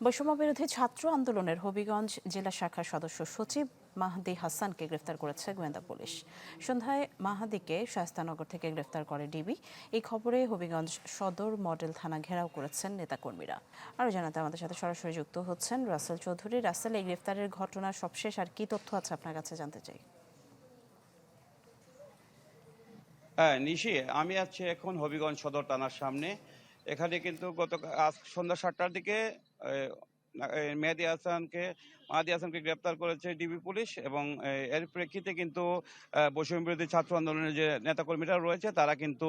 বৈষম্য বিরোধী ছাত্র আন্দোলনের হবিগঞ্জ জেলা শাখার সদস্য সচিব মাহদি হাসানকে গ্রেফতার করেছে গোয়েন্দা পুলিশ। সন্ধ্যায় মাহাদিকে শায়েস্তানগর থেকে গ্রেফতার করে ডিবি। এই খবরে হবিগঞ্জ সদর মডেল থানা ঘেরাও করেছেন নেতাকর্মীরা। আরও জানাতে আমাদের সাথে সরাসরি যুক্ত হচ্ছেন রাসেল চৌধুরী। রাসেল, এই গ্রেফতারের ঘটনার সবশেষ আর কি তথ্য আছে আপনার কাছে জানতে চাই। হ্যাঁ নিশি, আমি আছি এখন হবিগঞ্জ সদর থানার সামনে। এখানে কিন্তু আজ সন্ধ্যা 7টার দিকে মাহাদি হাসানকে গ্রেপ্তার করেছে ডিবি পুলিশ এবং এর প্রেক্ষিতে কিন্তু বৈষম্য বিরোধী ছাত্র আন্দোলনের যে নেতাকর্মীরা রয়েছে তারা কিন্তু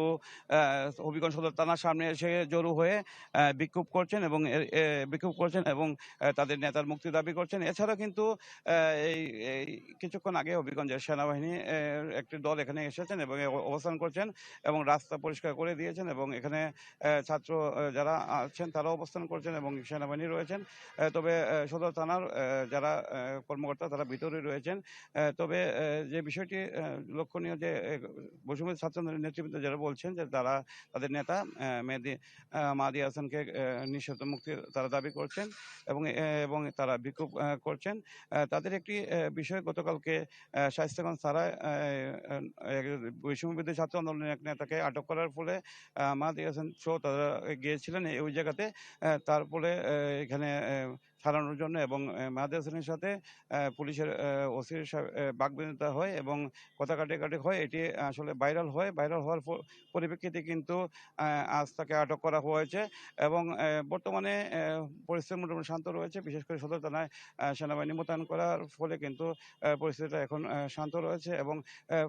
হবিগঞ্জ সদর থানার সামনে এসে জড়ো হয়ে বিক্ষোভ করছেন এবং তাদের নেতার মুক্তি দাবি করছেন। এছাড়া কিন্তু এই এই কিছুক্ষণ আগে হবিগঞ্জের সেনাবাহিনী একটি দল এখানে এসেছেন এবং অবস্থান করছেন এবং রাস্তা পরিষ্কার করে দিয়েছেন এবং এখানে ছাত্র যারা আছেন তারা অবস্থান করছেন এবং সেনাবাহিনী রয়েছেন। তবে সদর থানার যারা কর্মকর্তা তারা ভিতরে রয়েছেন। তবে যে বিষয়টি লক্ষণীয় যে বৈষম্য ছাত্র নেতৃবৃন্দ যারা বলছেন যে তারা তাদের নেতা মাহদি হাসানকে নিঃশর্ত মুক্তির তারা দাবি করছেন এবং তারা বিক্ষোভ করছেন। তাদের একটি বিষয়, গতকালকে শায়েস্তাগঞ্জ থানায় বৈষম্য বিরোধী ছাত্র আন্দোলনের এক নেতাকে আটক করার ফলে মাহদি হাসান সহ তারা গিয়েছিলেন ওই জায়গাতে। তারপরে এখানে ছাড়ানোর জন্য এবং মাহদি হাসানের সাথে পুলিশের ওসির বাকবিতণ্ডা হয় এবং কথা কাটাকাটি হয়। এটি আসলে ভাইরাল হওয়ার পরিপ্রেক্ষিতে কিন্তু আজ তাকে আটক করা হয়েছে এবং বর্তমানে পরিস্থিতি মোটামুটি শান্ত রয়েছে। বিশেষ করে সদর থানায় সেনাবাহিনী মোতায়েন করার ফলে কিন্তু পরিস্থিতিটা এখন শান্ত রয়েছে এবং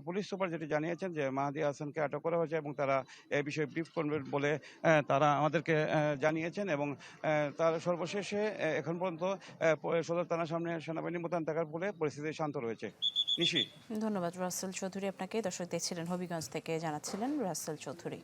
পুলিশ সুপার যেটি জানিয়েছেন যে মাহদি হাসানকে আটক করা হয়েছে এবং তারা এই বিষয়ে ব্রিফ করবেন বলে তারা আমাদেরকে জানিয়েছেন এবং তার সর্বশেষে এখন পর্যন্ত সদর থানার সামনে সেনাবাহিনী মোতায়েন থাকার ফলে পরিস্থিতি শান্ত রয়েছে। নিশি, ধন্যবাদ রাসেল চৌধুরী আপনাকে। দর্শক দেখছিলেন হবিগঞ্জ থেকে জানাচ্ছিলেন রাসেল চৌধুরী।